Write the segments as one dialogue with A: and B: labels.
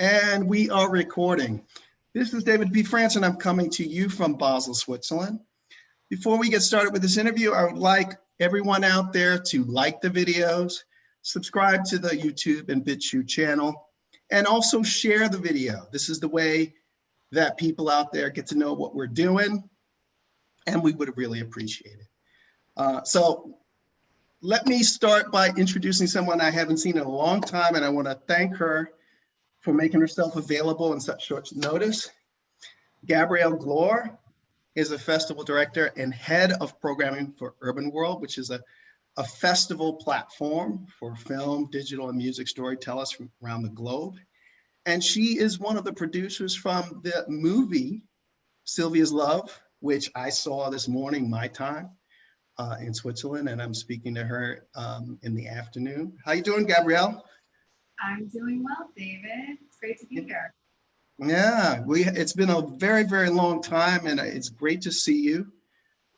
A: And we are recording. This is David P. France, and I'm coming to you from Basel, Switzerland. Before we get started with this interview, I would like everyone out there to like the videos, subscribe to the YouTube and BitChute channel, and also share the video. This is the way that people out there get to know what we're doing, and we would really appreciate it. So let me start by introducing someone I haven't seen in a long time, and I want to thank her for making herself available in such short notice. Gabrielle Glor is a festival director and head of programming for Urbanworld, which is a festival platform for film, digital, and music storytellers from around the globe. And she is one of the producers from the movie Sylvia's Love, which I saw this morning, my time, in Switzerland, and I'm speaking to her in the afternoon. How you doing, Gabrielle?
B: I'm doing well, David. It's great to be here.
A: Yeah, it's been a very, very long time, and it's great to see you.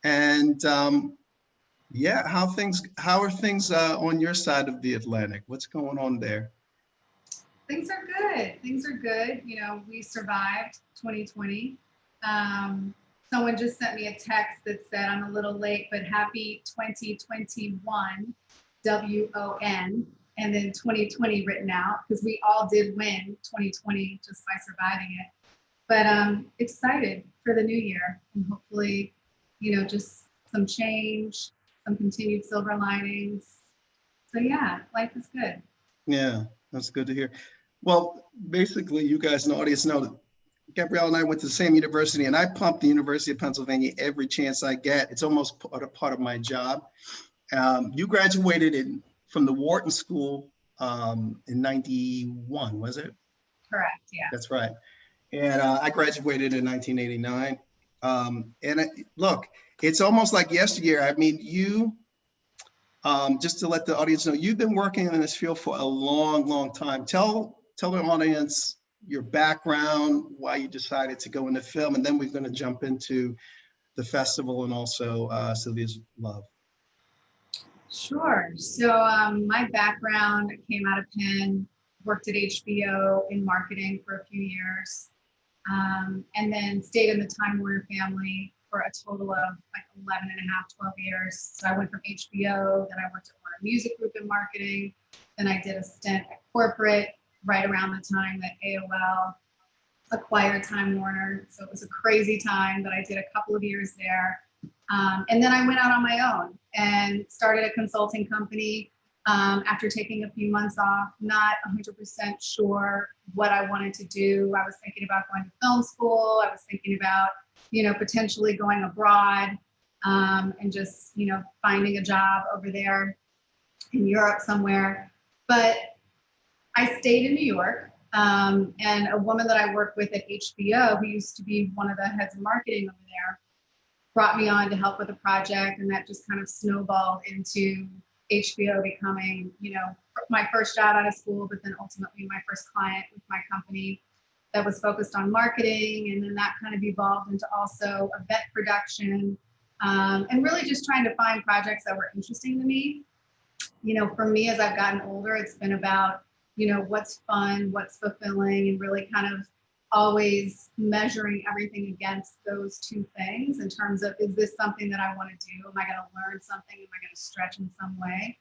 A: And yeah, how are things on your side of the Atlantic? What's going on there?
B: Things are good. Things are good. You know, we survived 2020. Someone just sent me a text that said, I'm a little late, but happy 2021, WON. And then 2020 written out, because we all did win 2020 just by surviving it. But excited for the new year, and hopefully, you know, just some change, some continued silver linings. So yeah, life is good.
A: Yeah, that's good to hear. Well, basically, you guys in the audience know that Gabrielle and I went to the same university, and I pump the University of Pennsylvania every chance I get. It's almost part of my job. You graduated from the Wharton School in 91, was it?
B: Correct, yeah.
A: That's right. And I graduated in 1989. Look, it's almost like yesteryear. I mean, you, just to let the audience know, you've been working in this field for a long, long time. Tell the audience your background, why you decided to go into film, and then we're going to jump into the festival and also Sylvia's Love.
B: Sure. So my background came out of Penn, worked at HBO in marketing for a few years, and then stayed in the Time Warner family for a total of like 11 and a half, 12 years. So I went from HBO, then I worked at Warner Music Group in marketing, then I did a stint at corporate right around the time that AOL acquired Time Warner. So it was a crazy time, but I did a couple of years there. And then I went out on my own and started a consulting company after taking a few months off, not 100% sure what I wanted to do. I was thinking about going to film school. I was thinking about, you know, potentially going abroad and just, you know, finding a job over there in Europe somewhere. But I stayed in New York. And a woman that I worked with at HBO, who used to be one of the heads of marketing over there, brought me on to help with a project, and that just kind of snowballed into HBO becoming, you know, my first job out of school, but then ultimately my first client with my company that was focused on marketing. And then that kind of evolved into also event production, and really just trying to find projects that were interesting to me. You know, for me, as I've gotten older, it's been about, you know, what's fun, what's fulfilling, and really kind of always measuring everything against those two things in terms of, is this something that I want to do? Am I going to learn something? Am I going to stretch in some way?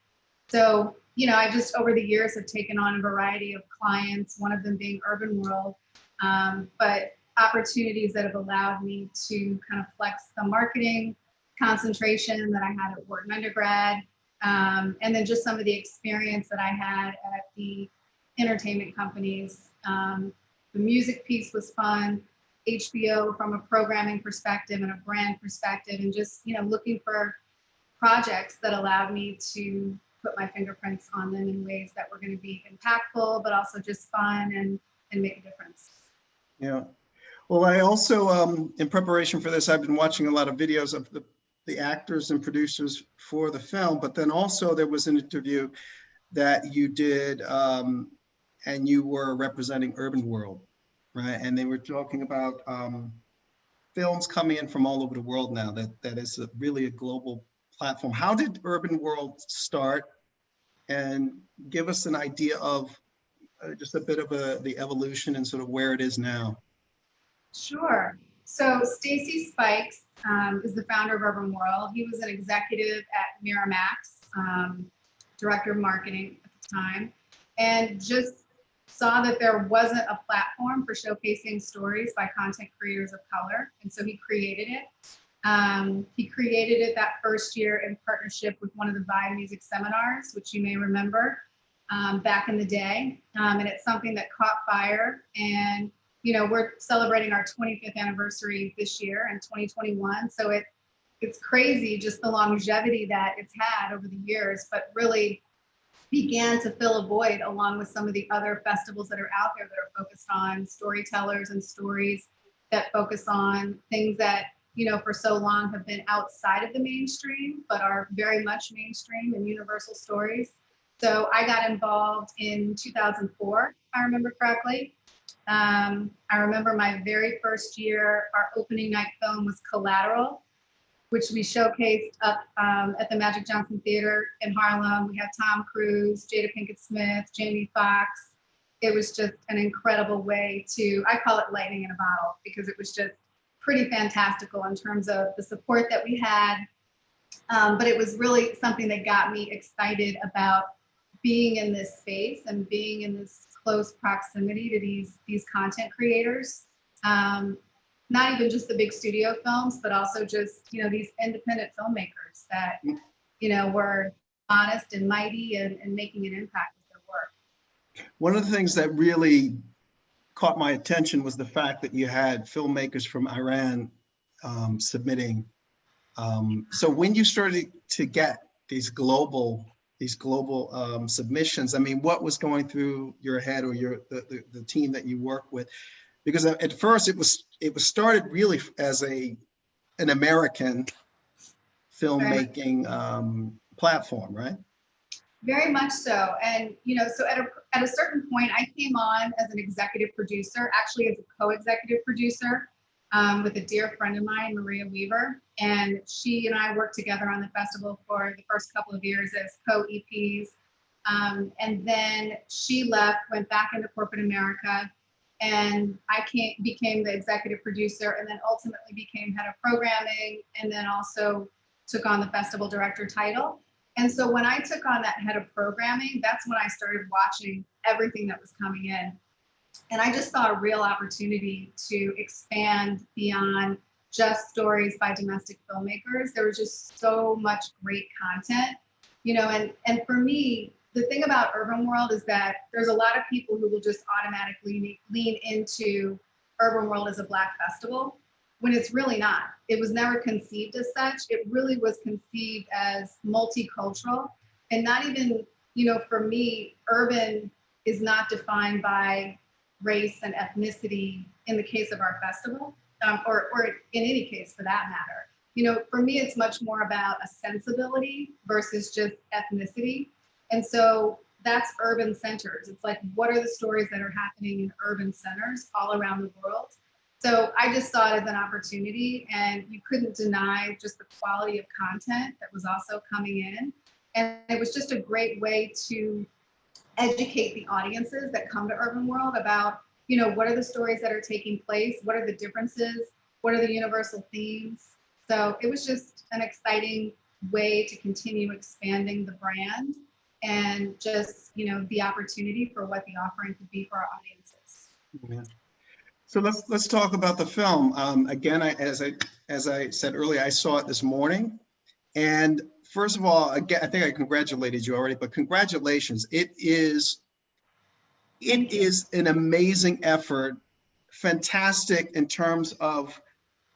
B: So, you know, I just over the years have taken on a variety of clients, one of them being Urbanworld, but opportunities that have allowed me to kind of flex the marketing concentration that I had at Wharton undergrad, and then just some of the experience that I had at the entertainment companies. The music piece was fun, HBO from a programming perspective and a brand perspective, and just, you know, looking for projects that allowed me to put my fingerprints on them in ways that were going to be impactful, but also just fun and make a difference.
A: Yeah. Well, I also, in preparation for this, I've been watching a lot of videos of the actors and producers for the film, but then also there was an interview that you did, and you were representing Urbanworld, right? And they were talking about films coming in from all over the world now, that is really a global platform. How did Urbanworld start? And give us an idea of just a bit of the evolution and sort of where it is now?
B: Sure. So Stacy Spikes is the founder of Urbanworld. He was an executive at Miramax, director of marketing at the time, and just saw that there wasn't a platform for showcasing stories by content creators of color, and so he created it. He created it that first year in partnership with one of the Vibe Music seminars, which you may remember back in the day, and it's something that caught fire. And we're celebrating our 25th anniversary this year in 2021. So it's crazy just the longevity that it's had over the years, but really began to fill a void along with some of the other festivals that are out there that are focused on storytellers and stories that focus on things that, for so long have been outside of the mainstream, but are very much mainstream and universal stories. So I got involved in 2004, if I remember correctly. I remember my very first year, our opening night film was Collateral, which we showcased up at the Magic Johnson Theater in Harlem. We had Tom Cruise, Jada Pinkett Smith, Jamie Foxx. It was just an incredible way I call it lightning in a bottle, because it was just pretty fantastical in terms of the support that we had. But it was really something that got me excited about being in this space and being in this close proximity to these content creators. Not even just the big studio films, but also just, these independent filmmakers that, were honest and mighty and making an impact with their work.
A: One of the things that really caught my attention was the fact that you had filmmakers from Iran submitting. So when you started to get these global submissions, I mean, what was going through your head or the team that you work with? Because at first it was started really as an American filmmaking platform, right?
B: Very much so. And, so at a certain point, I came on as an executive producer, actually as a co-executive producer with a dear friend of mine, Maria Weaver. And she and I worked together on the festival for the first couple of years as co-EPs. And then she left, went back into corporate America, and I became the executive producer, and then ultimately became head of programming, and then also took on the festival director title. And so when I took on that head of programming, that's when I started watching everything that was coming in. And I just saw a real opportunity to expand beyond just stories by domestic filmmakers. There was just so much great content, and for me, the thing about Urbanworld is that there's a lot of people who will just automatically lean into Urbanworld as a Black festival, when it's really not. It was never conceived as such. It really was conceived as multicultural, and not even, for me, urban is not defined by race and ethnicity in the case of our festival, or in any case for that matter. For me, it's much more about a sensibility versus just ethnicity. And so that's urban centers. It's like, what are the stories that are happening in urban centers all around the world? So I just saw it as an opportunity, and you couldn't deny just the quality of content that was also coming in. And it was just a great way to educate the audiences that come to Urbanworld about, what are the stories that are taking place? What are the differences? What are the universal themes? So it was just an exciting way to continue expanding the brand and just, the opportunity for what the offering could be for our audiences.
A: Yeah. So let's talk about the film. Again, as I said earlier, I saw it this morning. And first of all, again, I think I congratulated you already, but congratulations. It is an amazing effort, fantastic in terms of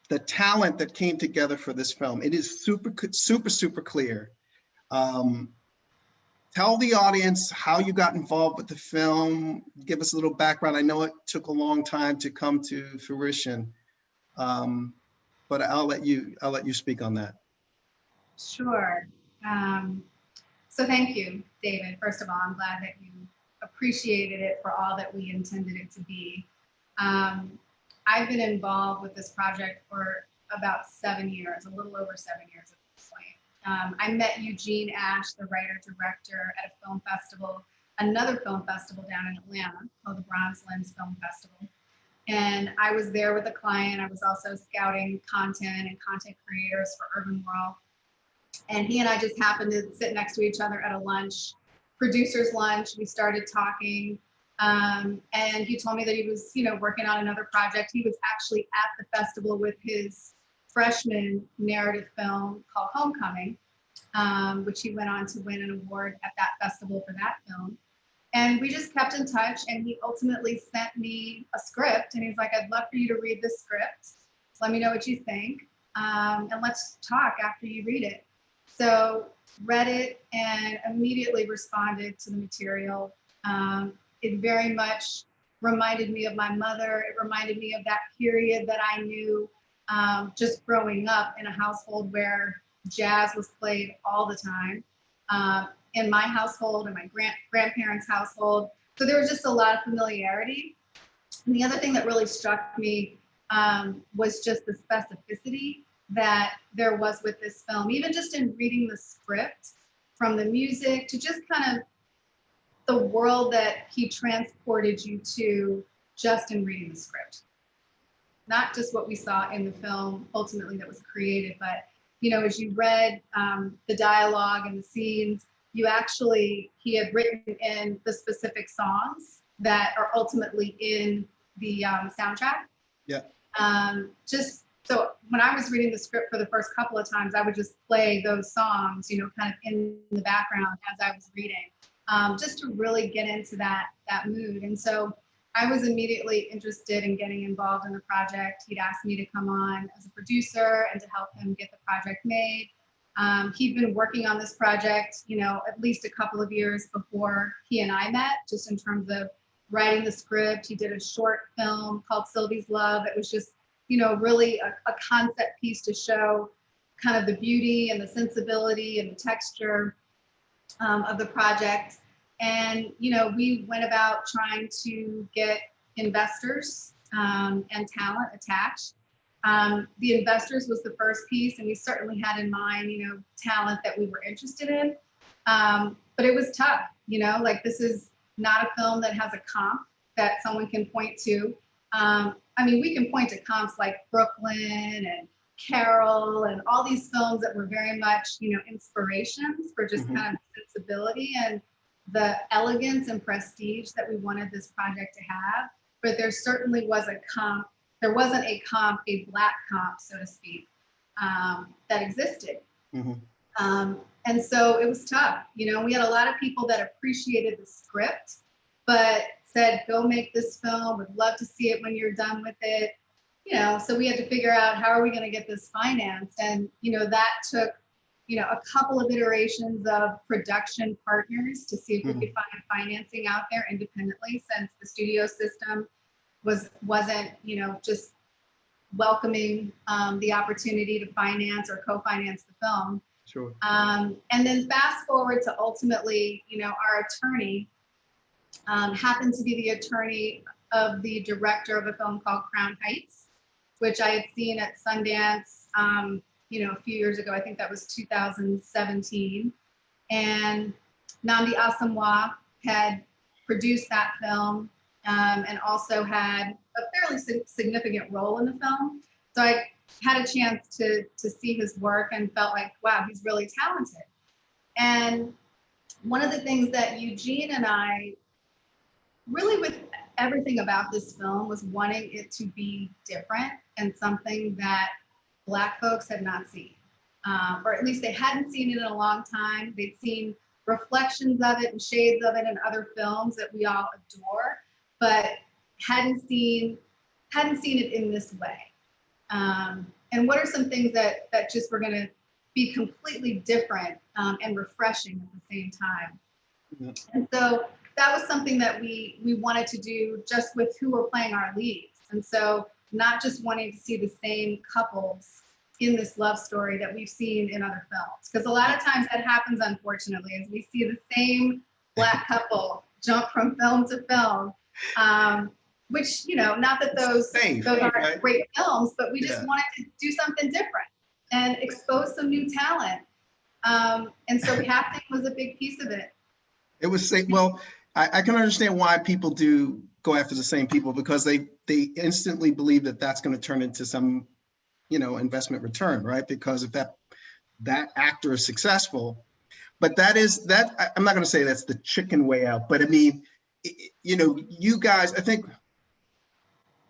A: the talent that came together for this film. It is super clear. Tell the audience how you got involved with the film. Give us a little background. I know it took a long time to come to fruition, but I'll let you speak on that.
B: Sure. So thank you, David. First of all, I'm glad that you appreciated it for all that we intended it to be. I've been involved with this project for about 7 years, a little over 7 years at this point. I met Eugene Ash, the writer-director, at a film festival another film festival down in Atlanta called the Bronze Lens Film Festival. And I was there with a client. I was also scouting content and content creators for Urbanworld. And he and I just happened to sit next to each other at a lunch, producer's lunch. We started talking. And he told me that he was, working on another project. He was actually at the festival with his freshman narrative film called Homecoming, which he went on to win an award at that festival for that film. And we just kept in touch, and he ultimately sent me a script, and he's like, I'd love for you to read this script. Let me know what you think, and let's talk after you read it. So read it and immediately responded to the material. It very much reminded me of my mother. It reminded me of that period that I knew just growing up in a household where jazz was played all the time. In my household, in my grandparents' household. So there was just a lot of familiarity. And the other thing that really struck me was just the specificity that there was with this film, even just in reading the script, from the music to just kind of the world that he transported you to just in reading the script. Not just what we saw in the film ultimately that was created, but as you read the dialogue and the scenes, he had written in the specific songs that are ultimately in the soundtrack.
A: Yeah.
B: Just so when I was reading the script for the first couple of times, I would just play those songs, kind of in the background as I was reading, just to really get into that mood. And so I was immediately interested in getting involved in the project. He'd asked me to come on as a producer and to help him get the project made. He'd been working on this project, at least a couple of years before he and I met, just in terms of writing the script. He did a short film called Sylvie's Love. It was just, really a concept piece to show kind of the beauty and the sensibility and the texture of the project. And, we went about trying to get investors and talent attached. The investors was the first piece, and we certainly had in mind, talent that we were interested in. But it was tough, this is not a film that has a comp that someone can point to. We can point to comps like Brooklyn and Carol and all these films that were very much, inspirations for just kind of sensibility and the elegance and prestige that we wanted this project to have. But there certainly was a comp. There wasn't a comp, a Black comp, so to speak, that existed. And so it was tough. We had a lot of people that appreciated the script, but said, go make this film, would love to see it when you're done with it. So we had to figure out, how are we going to get this financed? And, that took, a couple of iterations of production partners to see if we could find financing out there independently, since the studio system wasn't, just welcoming the opportunity to finance or co-finance the film.
A: Sure.
B: And then fast forward to ultimately, our attorney happened to be the attorney of the director of a film called Crown Heights, which I had seen at Sundance, a few years ago. I think that was 2017. And Nnamdi Asomugha had produced that film and also had a fairly significant role in the film. So I had a chance to see his work and felt like, wow, he's really talented. And one of the things that Eugene and I, really with everything about this film, was wanting it to be different and something that Black folks had not seen, or at least they hadn't seen it in a long time. They'd seen reflections of it and shades of it in other films that we all adore, but hadn't seen it in this way. And what are some things that just were going to be completely different and refreshing at the same time? Yeah. And so that was something that we wanted to do just with who were playing our leads. And so not just wanting to see the same couples in this love story that we've seen in other films. Because a lot of times that happens, unfortunately, is we see the same Black couple jump from film to film, which, not that those aren't great films, but we just wanted to do something different and expose some new talent. And so casting was a big piece of it.
A: It was, well, I can understand why people do go after the same people, because they instantly believe that that's going to turn into some, investment return, right? Because if that actor is successful, but I'm not going to say that's the chicken way out, but I mean, you guys, I think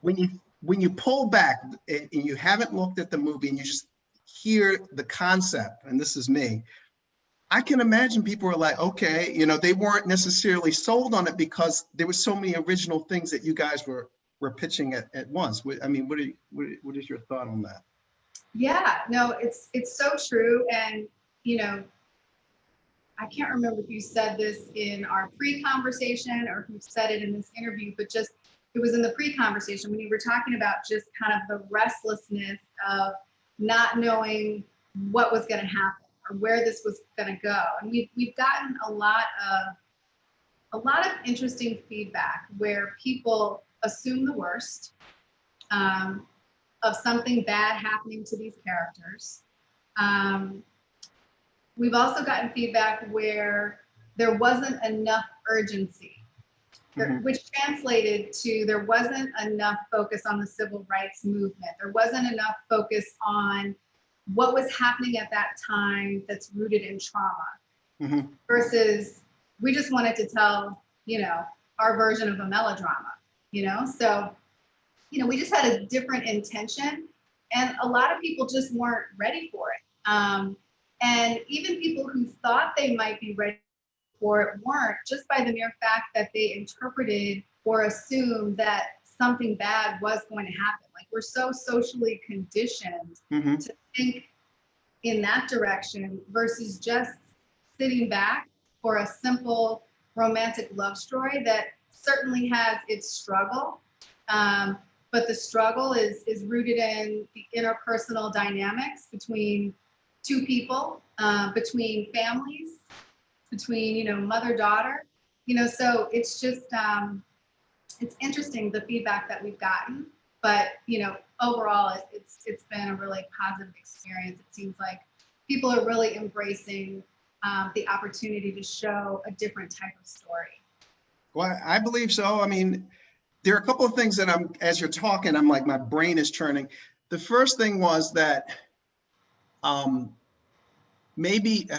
A: when you pull back and you haven't looked at the movie and you just hear the concept, and this is me, I can imagine people were like, okay, they weren't necessarily sold on it because there were so many original things that you guys were pitching at once. I mean, what is your thought on that?
B: Yeah, no, it's so true. And, I can't remember if you said this in our pre-conversation or if you said it in this interview, but just, it was in the pre-conversation when you were talking about just kind of the restlessness of not knowing what was going to happen or where this was going to go. And we've gotten a lot of interesting feedback where people assume the worst of something bad happening to these characters. We've also gotten feedback where there wasn't enough urgency, which translated to there wasn't enough focus on the civil rights movement. There wasn't enough focus on what was happening at that time that's rooted in trauma, versus we just wanted to tell, our version of a melodrama, So, we just had a different intention, and a lot of people just weren't ready for it. And even people who thought they might be ready for it weren't, just by the mere fact that they interpreted or assumed that something bad was going to happen. Like, we're so socially conditioned to think in that direction versus just sitting back for a simple romantic love story that certainly has its struggle. But the struggle is rooted in the interpersonal dynamics between two people, between families, between, mother-daughter, so it's just, it's interesting, the feedback that we've gotten, but, overall, it's been a really positive experience. It seems like people are really embracing the opportunity to show a different type of story.
A: Well, I believe so. I mean, there are a couple of things that as you're talking, I'm like, my brain is churning. The first thing was that maybe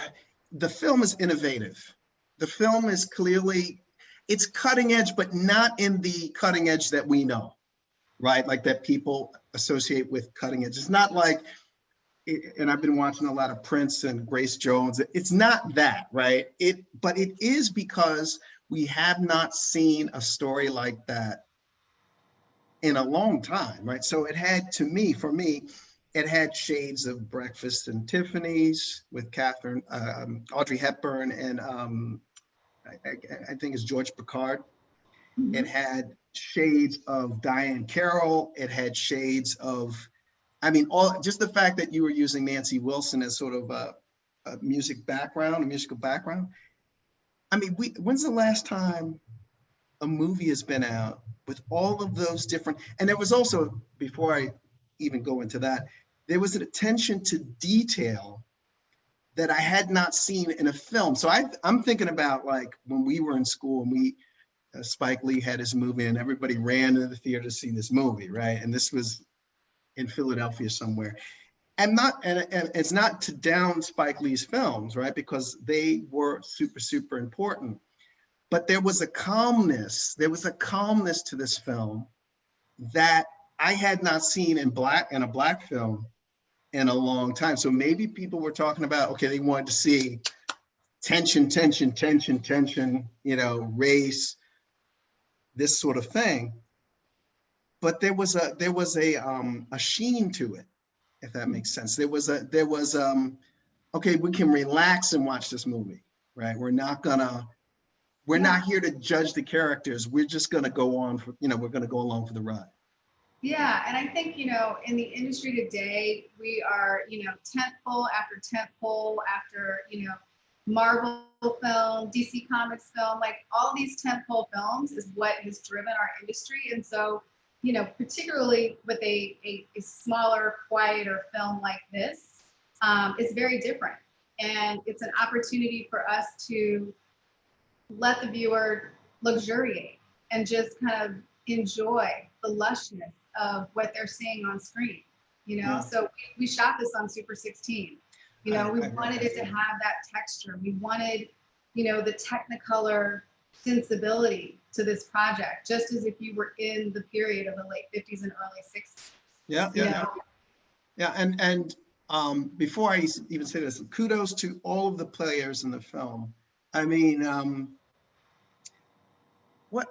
A: the film is innovative. The film is clearly, it's cutting edge, but not in the cutting edge that we know, right? Like that people associate with cutting edge. It's not like, and I've been watching a lot of Prince and Grace Jones. It's not that, right? But it is because we have not seen a story like that in a long time, right? So it had, for me, it had shades of Breakfast and Tiffany's with Audrey Hepburn, and I think it's George Picard. It had shades of Diane Carroll. It had shades of, I mean, just the fact that you were using Nancy Wilson as sort of a musical background. I mean, when's the last time a movie has been out with all of those different, and there was also, before I even go into that, there was an attention to detail that I had not seen in a film. So I'm thinking about like when we were in school and Spike Lee had his movie and everybody ran into the theater to see this movie, right? And this was in Philadelphia somewhere. And it's not to down Spike Lee's films, right? Because they were super, super important. But there was a calmness to this film that I had not seen in a black film in a long time. So maybe people were talking about, okay, they wanted to see tension, race, this sort of thing. But there was a sheen to it, if that makes sense. There was okay, we can relax and watch this movie, right? We're not here to judge the characters. We're just gonna go on we're gonna go along for the ride.
B: Yeah, and I think, in the industry today, we are, tentpole after tentpole after, Marvel film, DC Comics film, like all these tentpole films is what has driven our industry. And so, particularly with a smaller, quieter film like this, it's very different. And it's an opportunity for us to let the viewer luxuriate and just kind of enjoy the lushness of what they're seeing on screen, you know?
A: Yeah.
B: So we shot this on Super 16. You know, we wanted it to have that texture. We wanted, you know, the Technicolor sensibility to this project, just as if you were in the period of the late 50s and early 60s.
A: Yeah,
B: you
A: yeah,
B: know?
A: yeah. And before I even say this, kudos to all of the players in the film. I mean, what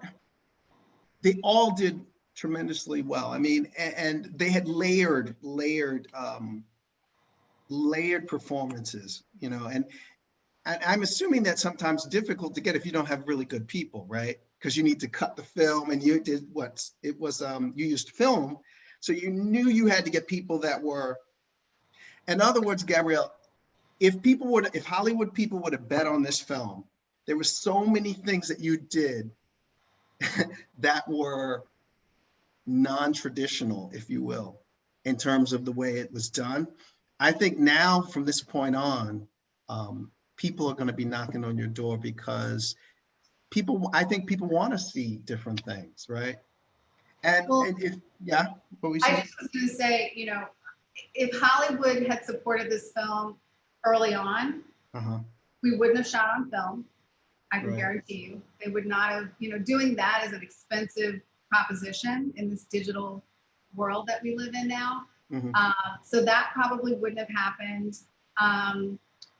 A: they all did tremendously well. I mean, and they had layered performances, you know, and I'm assuming that's sometimes difficult to get if you don't have really good people, right? Because you need to cut the film, and you did you used film, so you knew you had to get people that were, in other words, Gabrielle, if Hollywood people would have bet on this film, there were so many things that you did that were non-traditional, if you will, in terms of the way it was done. I think now from this point on, people are going to be knocking on your door because I think people want to see different things, right? And
B: Well,
A: yeah, what we
B: I
A: saying?
B: just was going to say, you know, if Hollywood had supported this film early on, we wouldn't have shot on film. I can guarantee you. They would not have, you know, doing that is an expensive proposition in this digital world that we live in now. So that probably wouldn't have happened.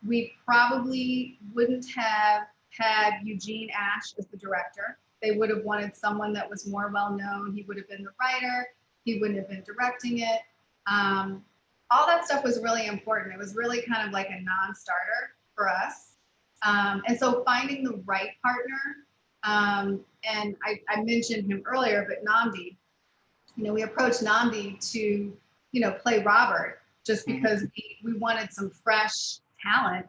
B: We probably wouldn't have had Eugene Ash as the director. They would have wanted someone that was more well-known. He would have been the writer. He wouldn't have been directing it. All that stuff was really important. It was really kind of like a non-starter for us. And so finding the right partner, and I mentioned him earlier, but Nnamdi, you know, we approached Nnamdi to, you know, play Robert just because we wanted some fresh talent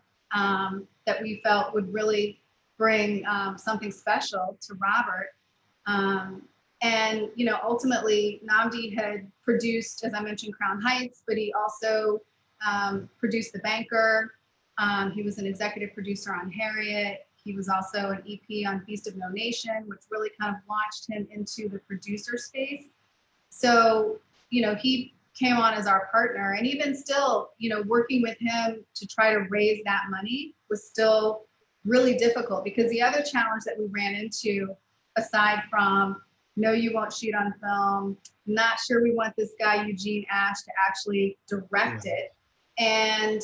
B: that we felt would really bring something special to Robert. And, you know, ultimately Nnamdi had produced, as I mentioned, Crown Heights, but he also produced The Banker. He was an executive producer on Harriet. He was also an EP on Feast of No Nation, which really kind of launched him into the producer space. So, you know, he came on as our partner, and even still, you know, working with him to try to raise that money was still really difficult, because the other challenge that we ran into, aside from, no, you won't shoot on film, not sure we want this guy Eugene Ash to actually direct it, and,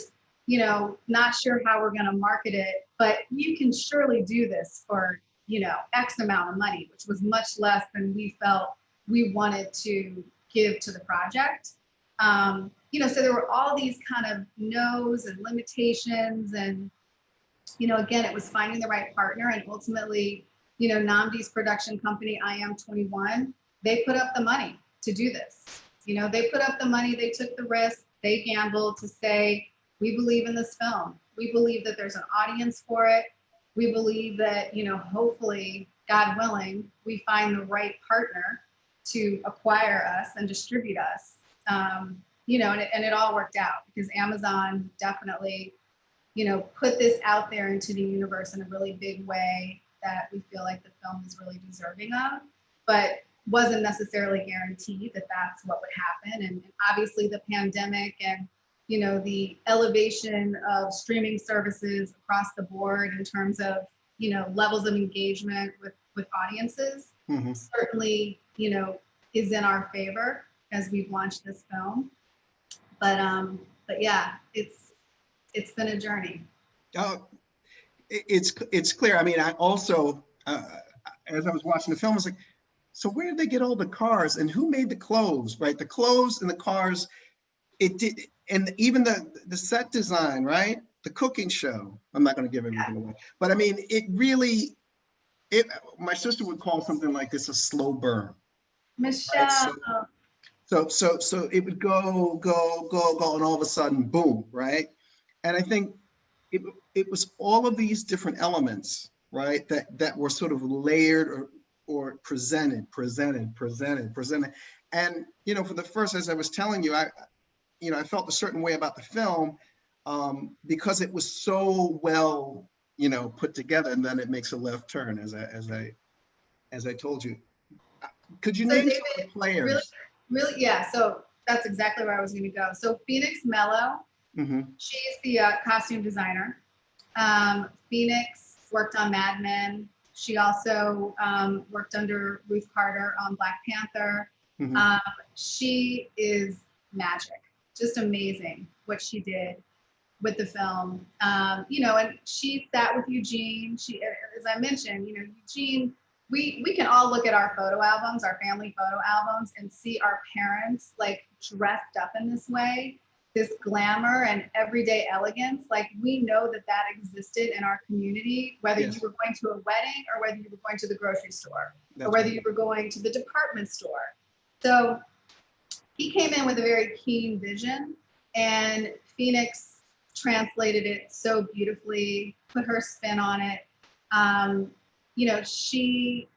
B: you know, not sure how we're going to market it, but you can surely do this for, you know, X amount of money, which was much less than we felt we wanted to give to the project. You know, so there were all these kind of no's and limitations, and, you know, again, it was finding the right partner. And ultimately, you know, Nnamdi's production company, I Am 21, they put up the money to do this. You know, they put up the money, they took the risk, they gambled to say, we believe in this film. We believe that there's an audience for it. We believe that, you know, hopefully, God willing, we find the right partner to acquire us and distribute us. You know, and it all worked out, because Amazon definitely, you know, put this out there into the universe in a really big way that we feel like the film is really deserving of, but wasn't necessarily guaranteed that that's what would happen. And obviously the pandemic and, you know, the elevation of streaming services across the board in terms of, you know, levels of engagement with audiences certainly, you know, is in our favor as we've launched this film. But yeah, it's been a journey.
A: Oh, it's clear. I mean, I also, as I was watching the film, I was like, so where did they get all the cars, and who made the clothes, right? The clothes and the cars, it did, and even the set design, right? The cooking show. I'm not going to give everything away, but I mean, it really, my sister would call something like this a slow burn.
B: Michelle.
A: Right? So it would go, and all of a sudden, boom, right? And I think it was all of these different elements, right, that were sort of layered or presented. And, you know, for the first, as I was telling you, I felt a certain way about the film because it was so well, you know, put together, and then it makes a left turn, as I as I told you. Could you
B: So
A: name
B: David,
A: some of the players?
B: really, really, yeah. So that's exactly where I was going to go. So Phoenix Mello, she's the costume designer. Phoenix worked on Mad Men. She also worked under Ruth Carter on Black Panther. She is magic, just amazing what she did with the film. You know, and she sat with Eugene. She, as I mentioned, you know, Eugene, we can all look at our photo albums, our family photo albums, and see our parents like dressed up in this way, this glamour and everyday elegance. Like we know that that existed in our community, whether you were going to a wedding or whether you were going to the grocery store or whether you were going to the department store. So he came in with a very keen vision, and Phoenix translated it so beautifully, put her spin on it. You know, she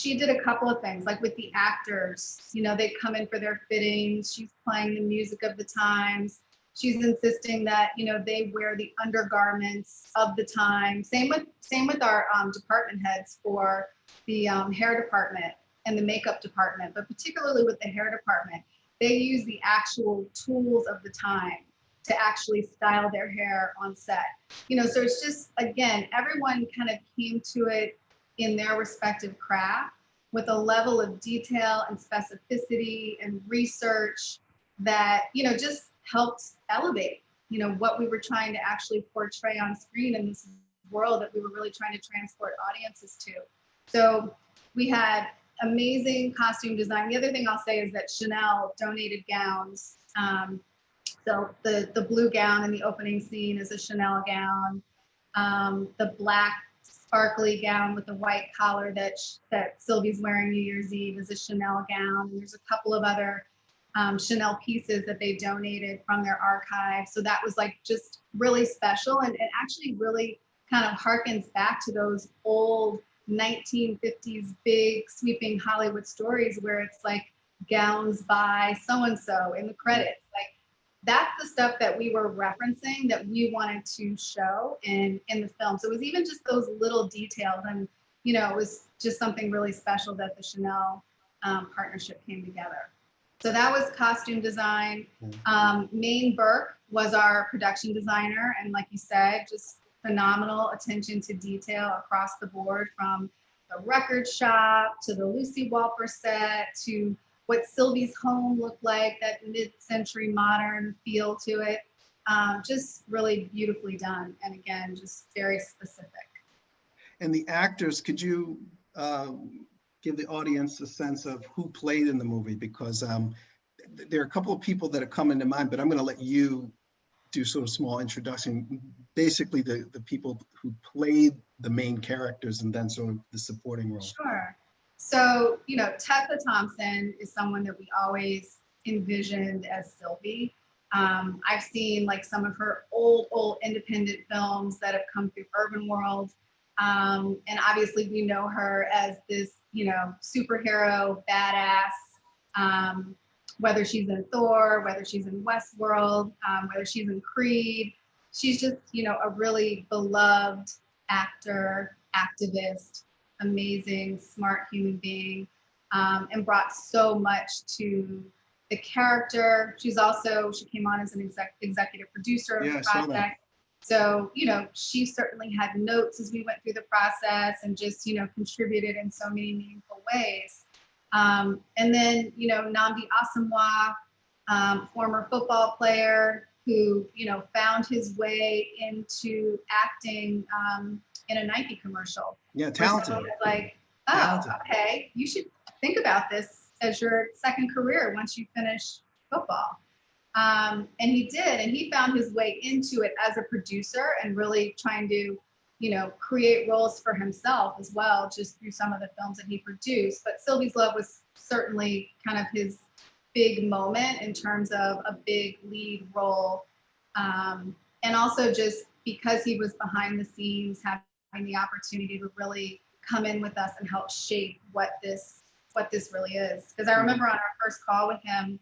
B: did a couple of things, like with the actors, you know, they come in for their fittings. She's playing the music of the times. She's insisting that, you know, they wear the undergarments of the time. Same with our department heads for the hair department and the makeup department, but particularly with the hair department, they use the actual tools of the time to actually style their hair on set. You know, so it's just, again, everyone kind of came to it in their respective craft with a level of detail and specificity and research that, you know, just helped elevate, you know, what we were trying to actually portray on screen in this world that we were really trying to transport audiences to. So we had amazing costume design. The other thing I'll say is that Chanel donated gowns. So the blue gown in the opening scene is a Chanel gown. The black sparkly gown with the white collar that Sylvie's wearing New Year's Eve is a Chanel gown. And there's a couple of other Chanel pieces that they donated from their archive. So that was like just really special, and it actually really kind of harkens back to those old 1950s big sweeping Hollywood stories where it's like gowns by so-and-so in the credits. Like that's the stuff that we were referencing that we wanted to show in the film. So it was even just those little details, and you know, it was just something really special that the Chanel partnership came together. So that was costume design. Maine Burke was our production designer, and like you said, just phenomenal attention to detail across the board, from the record shop to the Lucy Walper set to what Sylvie's home looked like, that mid-century modern feel to it. Just really beautifully done. And again, just very specific.
A: And the actors, could you give the audience a sense of who played in the movie? Because there are a couple of people that have come into mind, but I'm going to let you do sort of small introduction. Basically, the people who played the main characters and then sort of the supporting role.
B: Sure. So, you know, Tessa Thompson is someone that we always envisioned as Sylvie. I've seen like some of her old independent films that have come through Urbanworld. And obviously we know her as this, you know, superhero badass, whether she's in Thor, whether she's in Westworld, whether she's in Creed. She's just, you know, a really beloved actor, activist, amazing, smart human being, and brought so much to the character. She came on as an executive producer of the project. So, you know, she certainly had notes as we went through the process and just, you know, contributed in so many meaningful ways. And then, you know, Nnamdi Asomugha, former football player who, you know, found his way into acting in a Nike commercial.
A: Yeah, talented.
B: Like, oh, talented. Okay, you should think about this as your second career once you finish football. And he did, and he found his way into it as a producer and really trying to, you know, create roles for himself as well, just through some of the films that he produced. But Sylvie's Love was certainly kind of his big moment in terms of a big lead role. And also just because he was behind the scenes, having the opportunity to really come in with us and help shape what this really is. Because I remember on our first call with him,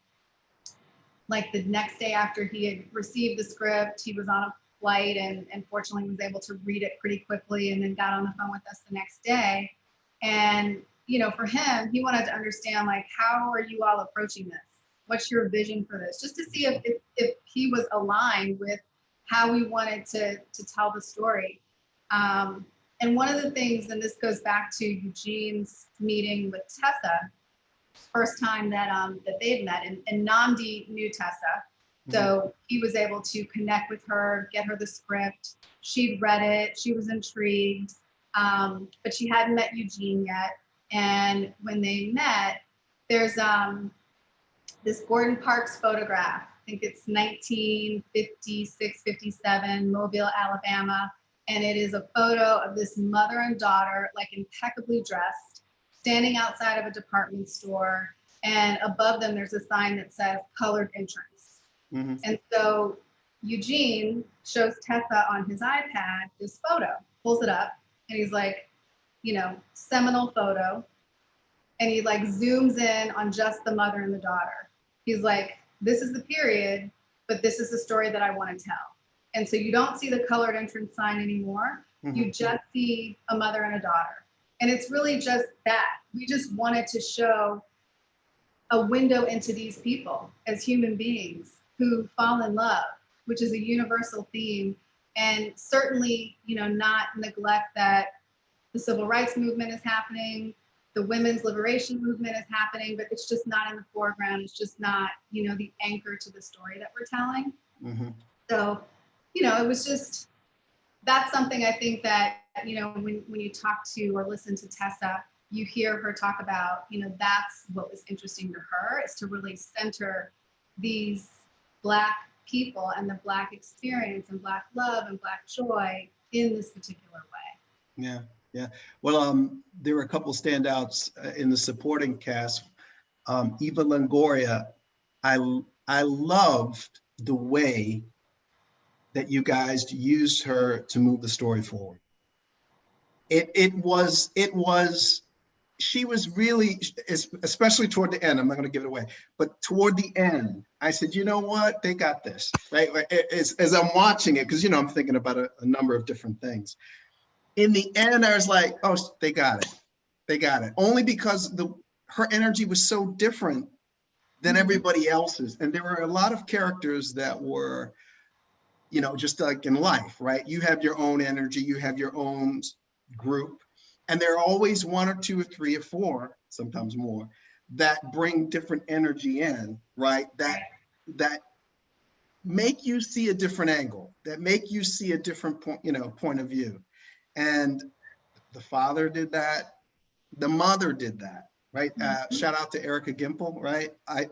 B: like the next day after he had received the script, he was on a flight and fortunately was able to read it pretty quickly and then got on the phone with us the next day. And for him, he wanted to understand, like, how are you all approaching this? What's your vision for this? Just to see if he was aligned with how we wanted to tell the story. And one of the things, and this goes back to Eugene's meeting with Tessa, first time that they'd met, and Namdi knew Tessa. So he was able to connect with her, get her the script. She'd read it, she was intrigued, but she hadn't met Eugene yet. And when they met, there's this Gordon Parks photograph. I think it's 1956, 57, Mobile, Alabama. And it is a photo of this mother and daughter, like impeccably dressed, standing outside of a department store. And above them, there's a sign that says colored entrance. And so Eugene shows Tessa on his iPad this photo, pulls it up, and he's like, seminal photo. And he like zooms in on just the mother and the daughter. He's like, this is the period, but this is the story that I want to tell. And so you don't see the colored entrance sign anymore. You just see a mother and a daughter. And it's really just that. We just wanted to show a window into these people as human beings who fall in love, which is a universal theme. And certainly, not neglect that the civil rights movement is happening, the women's liberation movement is happening, but it's just not in the foreground. It's just not, the anchor to the story that we're telling. So, it was just, that's something I think that, when you talk to or listen to Tessa, you hear her talk about, that's what was interesting to her, is to really center these Black people and the Black experience and Black love and Black joy in this particular way.
A: Yeah. Well, there were a couple standouts in the supporting cast. Eva Longoria, I loved the way that you guys used her to move the story forward. She was really, especially toward the end, I'm not going to give it away, but toward the end, I said, you know what, they got this, right? As I'm watching it, because, I'm thinking about a number of different things. In the end, I was like, oh, they got it. They got it. Only because her energy was so different than everybody else's. And there were a lot of characters that were, just like in life, right? You have your own energy, you have your own group. And there are always one or two or three or four, sometimes more, that bring different energy in, right? That make you see a different angle, that make you see a different point of view. And the father did that, the mother did that, right? Shout out to Erica Gimple, right? I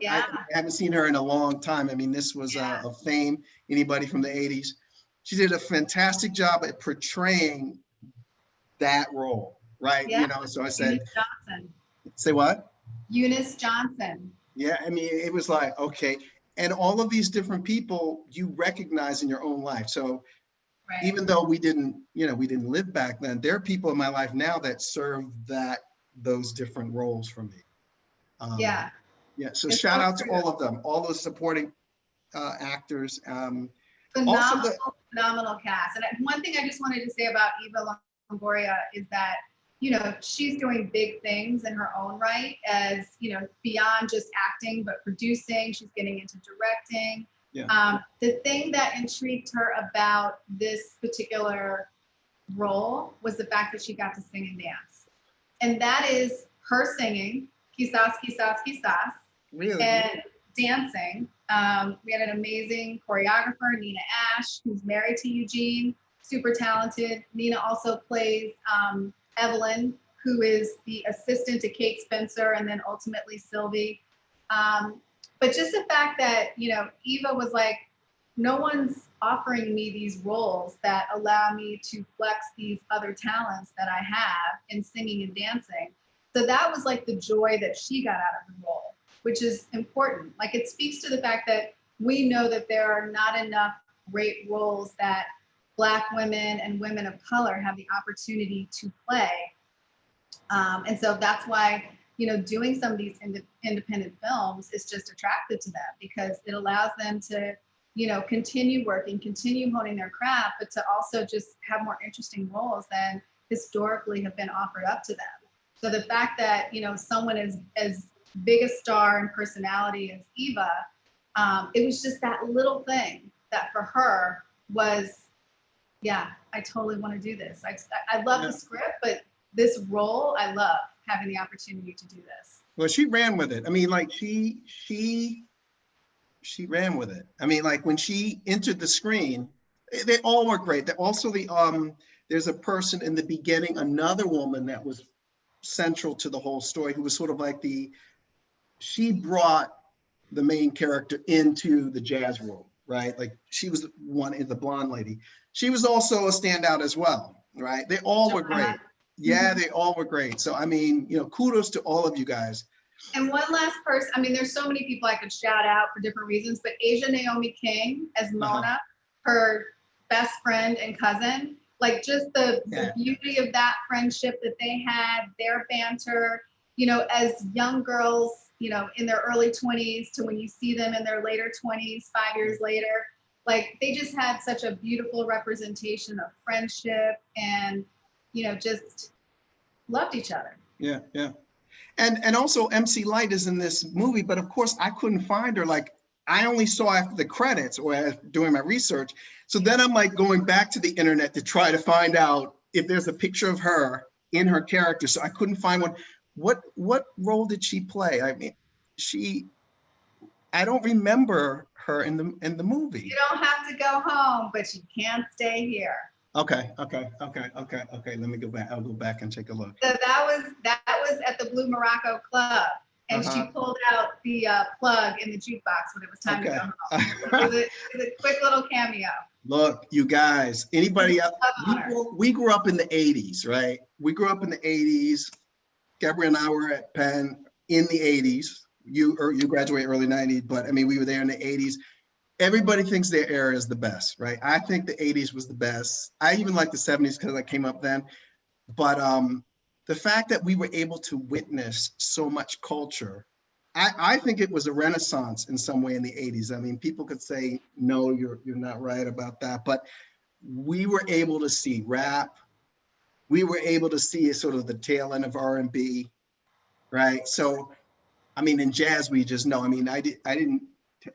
A: haven't seen her in a long time. I mean, this was of fame, anybody from the 80s. She did a fantastic job at portraying that role. Right, so I said,
B: Eunice Johnson.
A: Say what?
B: Eunice Johnson.
A: Yeah, I mean, it was like, okay. And all of these different people you recognize in your own life. So even though we didn't live back then, there are people in my life now that serve those different roles for me.
B: Yeah.
A: So it's shout out to all of them, all those supporting actors.
B: Phenomenal cast. And one thing I just wanted to say about Eva Longoria is that, she's doing big things in her own right, as, beyond just acting, but producing. She's getting into directing. The thing that intrigued her about this particular role was the fact that she got to sing and dance. And that is her singing, Quizás, Quizás, Quizás,
A: really?
B: And dancing. We had an amazing choreographer, Nina Ash, who's married to Eugene, super talented. Nina also plays Evelyn, who is the assistant to Kate Spencer and then ultimately Sylvie. But just the fact that, Eva was like, no one's offering me these roles that allow me to flex these other talents that I have in singing and dancing. So that was like the joy that she got out of the role, which is important. Like, it speaks to the fact that we know that there are not enough great roles that Black women and women of color have the opportunity to play. And so that's why, doing some of these independent films is just attractive to them, because it allows them to, continue working, continue honing their craft, but to also just have more interesting roles than historically have been offered up to them. So the fact that, someone as big a star and personality as Eva, it was just that little thing that for her was, yeah, I totally want to do this. I love the script, but this role, I love having the opportunity to do this.
A: Well, she ran with it. I mean, like she ran with it. I mean, like when she entered the screen, they all were great. Also, there's a person in the beginning, another woman that was central to the whole story, who was sort of like she brought the main character into the jazz world, right? Like she was the blonde lady. She was also a standout as well, right? They all were great. Yeah, they all were great. So, I mean, kudos to all of you guys.
B: And one last person, I mean, there's so many people I could shout out for different reasons, but Asia Naomi King as Mona, her best friend and cousin, like just the beauty of that friendship that they had, their banter, as young girls, in their early 20s to when you see them in their later 20s, 5 years later, like they just had such a beautiful representation of friendship and, just loved each other.
A: Yeah, yeah. And also MC Lyte is in this movie, but of course I couldn't find her. Like I only saw after the credits or doing my research. So then I'm like going back to the internet to try to find out if there's a picture of her in her character. So I couldn't find one. What role did she play? I mean, I don't remember her in the movie.
B: You don't have to go home, but you can't stay here.
A: Okay. Let me go back. I'll go back and take a look.
B: So that was at the Blue Morocco Club, and she pulled out the plug in the jukebox when it was time to go home. It was a quick little cameo.
A: Look, you guys, anybody else? We grew up in the 80s, right? We grew up in the 80s. Gabrielle and I were at Penn in the 80s. You graduated early 90s, but I mean, we were there in the 80s. Everybody thinks their era is the best, right? I think the 80s was the best. I even like the 70s because I came up then. But the fact that we were able to witness so much culture, I think it was a renaissance in some way in the 80s. I mean, people could say, no, you're not right about that. But we were able to see rap. We were able to see sort of the tail end of R&B, right? So, I mean, in jazz, we just know. I mean,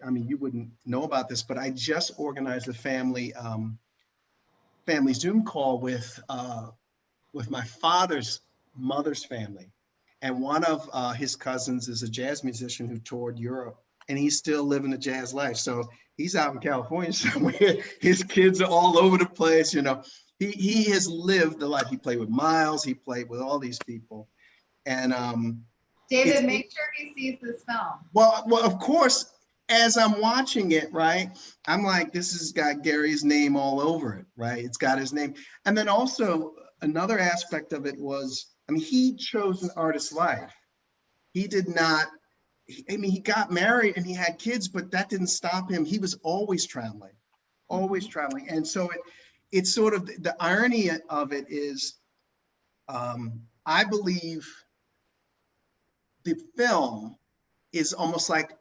A: I mean, you wouldn't know about this, but I just organized a family Zoom call with my father's mother's family. And one of his cousins is a jazz musician who toured Europe, and he's still living a jazz life. So he's out in California somewhere. His kids are all over the place, He has lived the life. He played with Miles, he played with all these people. And
B: David, make sure he sees this film.
A: Well, of course, as I'm watching it, right, I'm like, this has got Gary's name all over it, right? It's got his name. And then also another aspect of it was, I mean, he chose an artist's life. He did not, I mean, he got married and he had kids, but that didn't stop him. He was always traveling. And so it's sort of the irony of it is, I believe the film is almost like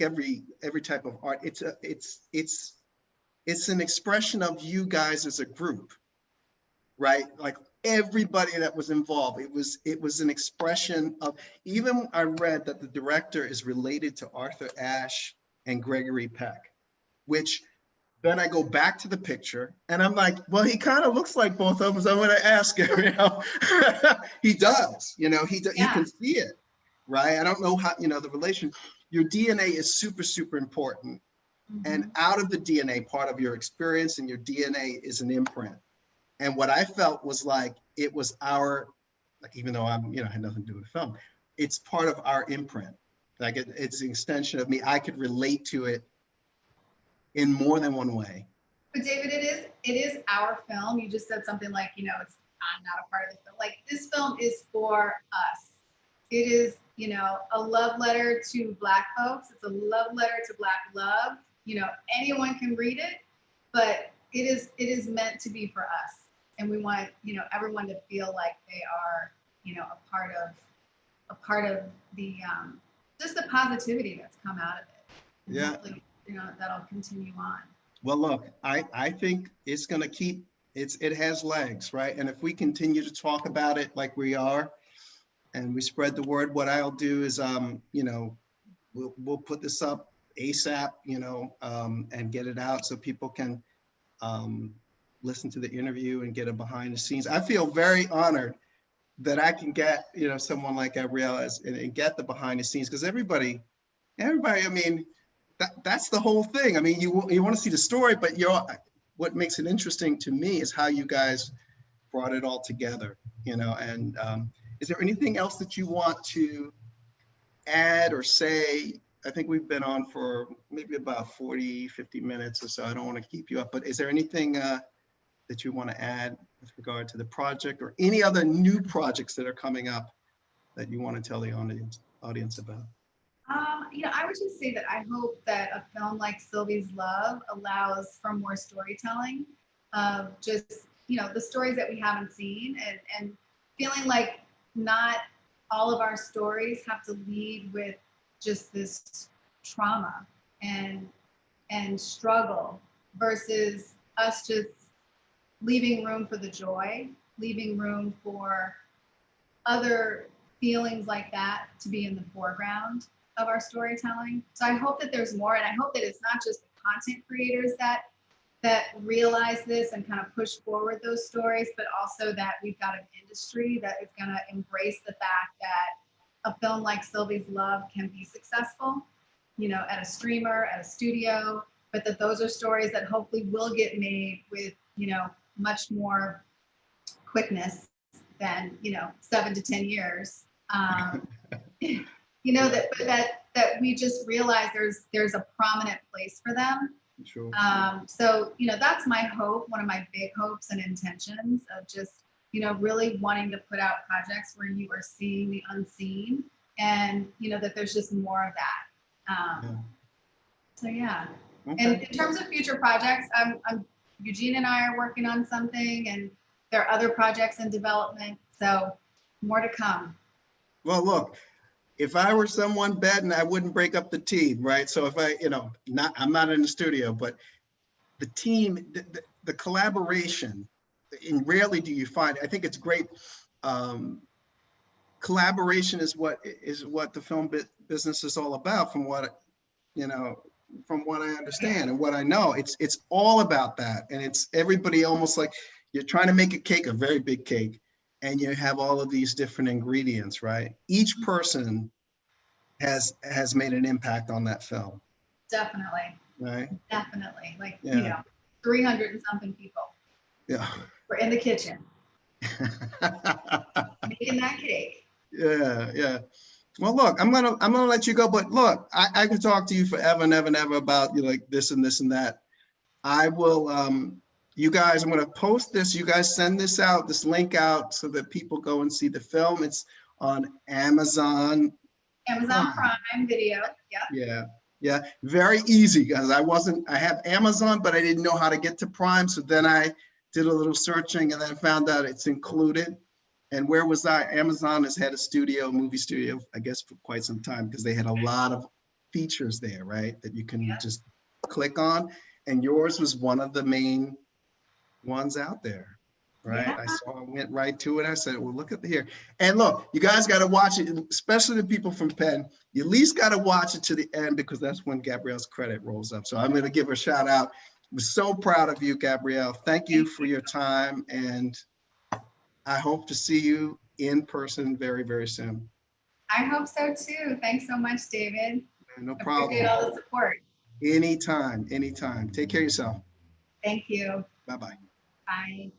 A: every type of art. It's an expression of you guys as a group, right? Like everybody that was involved. It was an expression of, even I read that the director is related to Arthur Ashe and Gregory Peck, which then I go back to the picture and I'm like, well, he kind of looks like both of them. So I'm going to ask him, he does, you can see it, right? I don't know how, the relation. Your DNA is super, super important. And out of the DNA, part of your experience and your DNA is an imprint. And what I felt was like, it was our, like, even though I'm, had nothing to do with film, it's part of our imprint. Like it's an extension of me. I could relate to it in more than one way.
B: But David, it is our film. You just said something like, I'm not a part of this film. Like this film is for us. It is, a love letter to Black folks. It's a love letter to Black love. Anyone can read it, but it is meant to be for us. And we want, everyone to feel like they are, a part of the, just the positivity that's come out of it. And
A: yeah.
B: Hopefully, that'll continue on.
A: Well, look, I think it's going to it has legs, right? And if we continue to talk about it like we are, and we spread the word. What I'll do is, you know, we'll put this up ASAP, you know, and get it out so people can listen to the interview and get a behind the scenes. I feel very honored that I can get, you know, someone like Gabrielle and get the behind the scenes, because everybody, I mean, that's the whole thing. I mean, you want to see the story, but what makes it interesting to me is how you guys brought it all together, you know. And is there anything else that you want to add or say? I think we've been on for maybe about 40, 50 minutes or so. I don't want to keep you up, but is there anything that you want to add with regard to the project or any other new projects that are coming up that you want to tell the audience about?
B: You know, I would just say that I hope that a film like Sylvie's Love allows for more storytelling of just, you know, the stories that we haven't seen, and feeling like not all of our stories have to lead with just this trauma and struggle, versus us just leaving room for the joy, leaving room for other feelings like that to be in the foreground of our storytelling. So I hope that there's more, and I hope that it's not just the content creators that realize this and kind of push forward those stories, but also that we've got an industry that is going to embrace the fact that a film like Sylvie's Love can be successful, you know, at a streamer, at a studio, but that those are stories that hopefully will get made with, you know, much more quickness than, you know, 7 to 10 years. You know, that we just realize there's a prominent place for them.
A: Sure.
B: So, you know, that's my hope, one of my big hopes and intentions of just, you know, really wanting to put out projects where you are seeing the unseen, and, you know, that there's just more of that. So, yeah. Okay. And in terms of future projects, Eugene and I are working on something, and there are other projects in development. So more to come.
A: Well, look, if I were someone betting, I wouldn't break up the team, right? So if I, you know, I'm not in the studio, but the team, the collaboration, and rarely do you find, I think it's great. Collaboration is what the film business is all about, from what, you know, from what I understand and what I know. It's all about that. And it's everybody almost like you're trying to make a cake, a very big cake, and you have all of these different ingredients, right? Each person has made an impact on that film.
B: Definitely.
A: Right?
B: Definitely. Like, you know, 300 and something people.
A: Yeah.
B: We're in the kitchen. Making that cake.
A: Yeah. Well, look, I'm gonna let you go, but look, I could talk to you forever and ever and ever about, you like this and this and that. I will, you guys, I'm gonna post this. You guys send this link out so that people go and see the film. It's on Amazon
B: Prime Video.
A: Yeah. Very easy, because I have Amazon, but I didn't know how to get to Prime. So then I did a little searching and then found out it's included. And where was I? Amazon has had a movie studio, I guess, for quite some time, because they had a lot of features there, right? That you can just click on. And yours was one of the main ones out there, right? I went right to it. I said, well, look at here. And look, you guys got to watch it, especially the people from Penn. You at least got to watch it to the end, because that's when Gabrielle's credit rolls up. So I'm going to give her a shout out. I'm so proud of you, Gabrielle. Thank you for your time. And I hope to see you in person very, very soon.
B: I hope so too. Thanks so much, David.
A: No problem.
B: Appreciate all the support.
A: Anytime. Take care of yourself.
B: Thank you.
A: Bye-bye.
B: Bye.